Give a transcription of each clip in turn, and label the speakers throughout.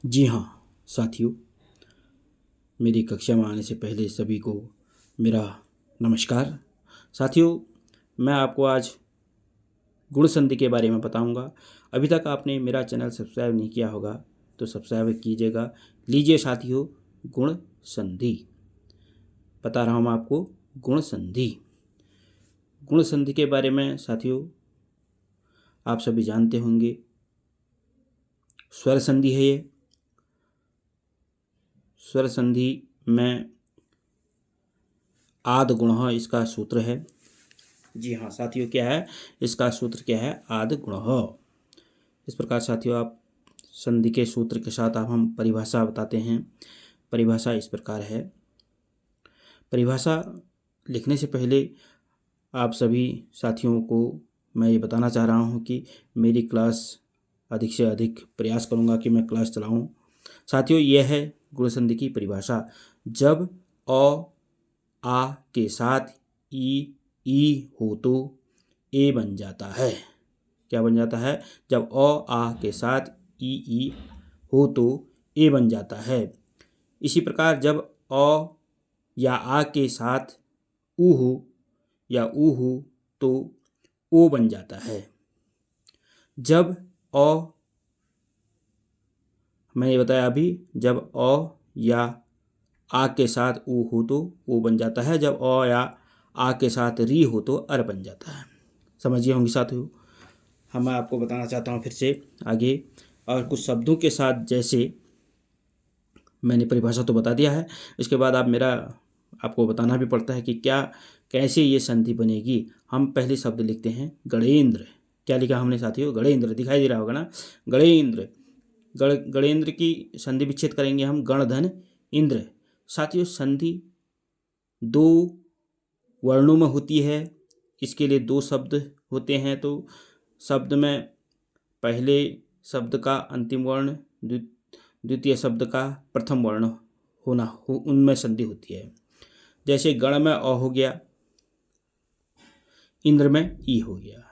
Speaker 1: जी हाँ साथियों, मेरी कक्षा में आने से पहले सभी को मेरा नमस्कार। साथियों, मैं आपको आज गुण संधि के बारे में बताऊंगा। अभी तक आपने मेरा चैनल सब्सक्राइब नहीं किया होगा तो सब्सक्राइब कीजिएगा। लीजिए साथियों, गुण संधि बता रहा हूँ मैं आपको। गुण संधि गुण संधि के बारे में साथियों आप सभी जानते होंगे। स्वर संधि है ये। स्वर संधि में आद गुणः इसका सूत्र है। जी हाँ साथियों, क्या है इसका सूत्र? क्या है? आद गुणः। इस प्रकार साथियों आप संधि के सूत्र के साथ आप हम परिभाषा बताते हैं। परिभाषा इस प्रकार है। परिभाषा लिखने से पहले आप सभी साथियों को मैं ये बताना चाह रहा हूँ कि मेरी क्लास अधिक से अधिक प्रयास करूँगा कि मैं क्लास चलाऊँ। साथियों, यह है गुण संधि की परिभाषा। जब अ आ के साथ ई हो तो ए बन जाता है। क्या बन जाता है? जब अ आ के साथ ई हो तो ए बन जाता है। इसी प्रकार जब अ या आ के साथ उ हो या ऊ हो तो ओ बन जाता है। जब मैंने बताया अभी, जब अ या आ के साथ ऊ हो तो ओ बन जाता है। जब अ या आ के साथ री हो तो अर बन जाता है। समझिए होंगे साथियों। मैं आपको बताना चाहता हूँ फिर से आगे और कुछ शब्दों के साथ। जैसे मैंने परिभाषा तो बता दिया है, इसके बाद आपको बताना भी पड़ता है कि कैसे ये संधि बनेगी। हम पहले शब्द लिखते हैं गणेन्द्र। क्या लिखा हमने साथियों? गणेन्द्र। दिखाई दे रहा होगा ना, गणेन्द्र। गणेन्द्र की संधि विच्छेद करेंगे हम गण धन इंद्र। साथियों, संधि दो वर्णों में होती है। इसके लिए दो शब्द होते हैं। तो शब्द में पहले शब्द का अंतिम वर्ण, द्वितीय शब्द का प्रथम वर्ण उनमें संधि होती है। जैसे गण में अ हो गया, इंद्र में ई हो गया।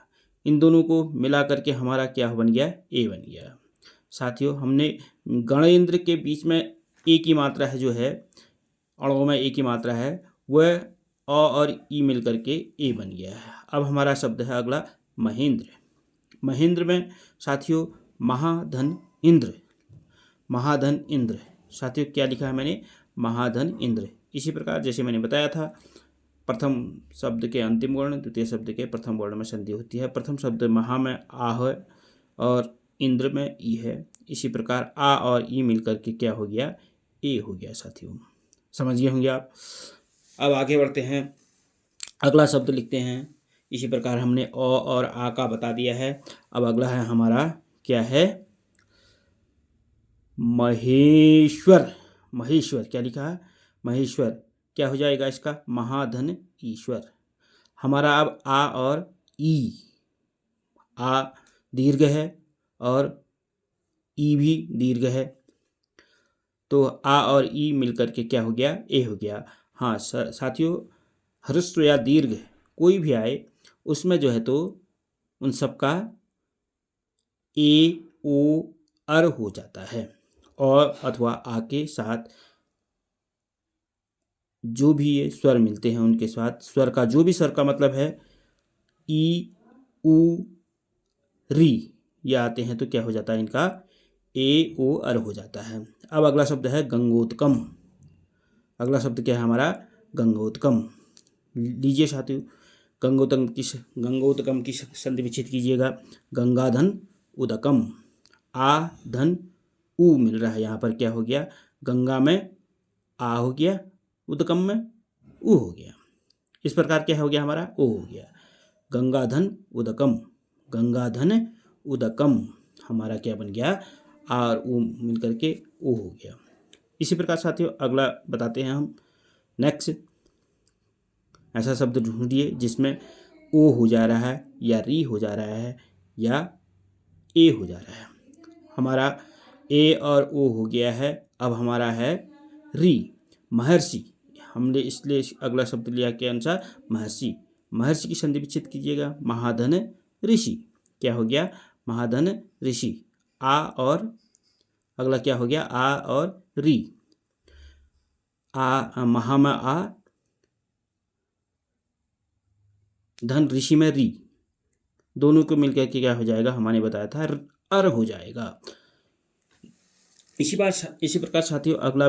Speaker 1: इन दोनों को मिला करके हमारा क्या बन गया? ए बन गया। साथियों, हमने गणेन्द्र के बीच में ए की मात्रा है, जो है अणों में ए की मात्रा है, वह अ और ई मिल करके ए बन गया है। अब हमारा शब्द है अगला महेंद्र। महेंद्र में साथियों महाधन इंद्र। महाधन इंद्र। साथियों, क्या लिखा है मैंने? महाधन इंद्र। इसी प्रकार जैसे मैंने बताया था, प्रथम शब्द के अंतिम वर्ण द्वितीय शब्द के प्रथम वर्ण में संधि होती है। प्रथम शब्द महा में आ है और इंद्र में ई है। इसी प्रकार आ और ई मिलकर के क्या हो गया? ए हो गया। साथियों, समझिए होंगे आप। अब आगे बढ़ते हैं, अगला शब्द लिखते हैं। इसी प्रकार हमने अ और आ का बता दिया है। अब अगला है हमारा, क्या है? महेश्वर। महेश्वर। क्या लिखा है? महेश्वर। क्या हो जाएगा इसका? महाधन ईश्वर। हमारा अब आ और ई। आ दीर्घ है और ई भी दीर्घ है, तो आ और ई मिलकर के क्या हो गया? ए हो गया। हाँ साथियों, ह्रस्व या दीर्घ कोई भी आए उसमें जो है तो उन सब का ए ओ अर हो जाता है। और अथवा आ के साथ जो भी ये स्वर मिलते हैं उनके साथ स्वर का जो भी स्वर का मतलब है ई उ री, ये आते हैं तो क्या हो जाता है? इनका ए ओ अर हो जाता है। अब अगला शब्द है गंगोत्कम। अगला शब्द क्या है हमारा? गंगोत्कम। लीजिए साथियों, गंगोत्कम की संधि विच्छेद कीजिएगा। गंगाधन उदकम। आ धन उ मिल रहा है, यहाँ पर क्या हो गया? गंगा में आ हो गया, उदकम में उ हो गया। इस प्रकार क्या हो गया हमारा? ओ हो गया। गंगाधन उदकम। गंगाधन उदकम हमारा क्या बन गया? आ और उ मिलकर के ओ हो गया। इसी प्रकार साथियों अगला बताते हैं हम। नेक्स्ट, ऐसा शब्द ढूंढिए जिसमें ओ हो जा रहा है या री हो जा रहा है या ए हो जा रहा है। हमारा ए और ओ हो गया है। अब हमारा है री। महर्षि। हमने इसलिए अगला शब्द लिया के अनुसार महर्षि। महर्षि की संधि विच्छेद कीजिएगा। महाधन ऋषि। क्या हो गया? महाधन ऋषि। आ और अगला क्या हो गया, आ और री। आ महा में आ, धन ऋषि में री, दोनों को मिलकर के क्या हो जाएगा, हमारे बताया था अर हो जाएगा। इसी प्रकार साथियों अगला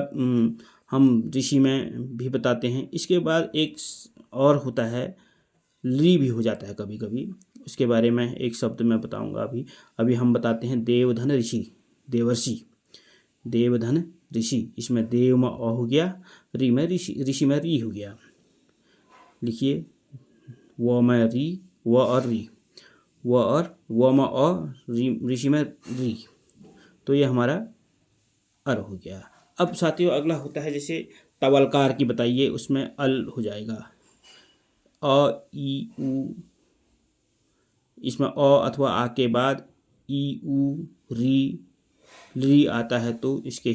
Speaker 1: हम ऋषि में भी बताते हैं। इसके बाद एक और होता है, ली भी हो जाता है कभी कभी, उसके बारे में एक शब्द मैं बताऊंगा अभी हम बताते हैं देवधन ऋषि, देवर्षि, देवधन ऋषि। इसमें देव में अ हो गया, री में ऋषि में री हो गया। लिखिए, व में री, व और री, व में अ, ऋषि में री, तो ये हमारा अर हो गया। अब साथियों अगला होता है जैसे तवलकार की बताइए, उसमें अल हो जाएगा, अ ई उ, इसमें अ अथवा आ के बाद ई उ री आता है तो इसके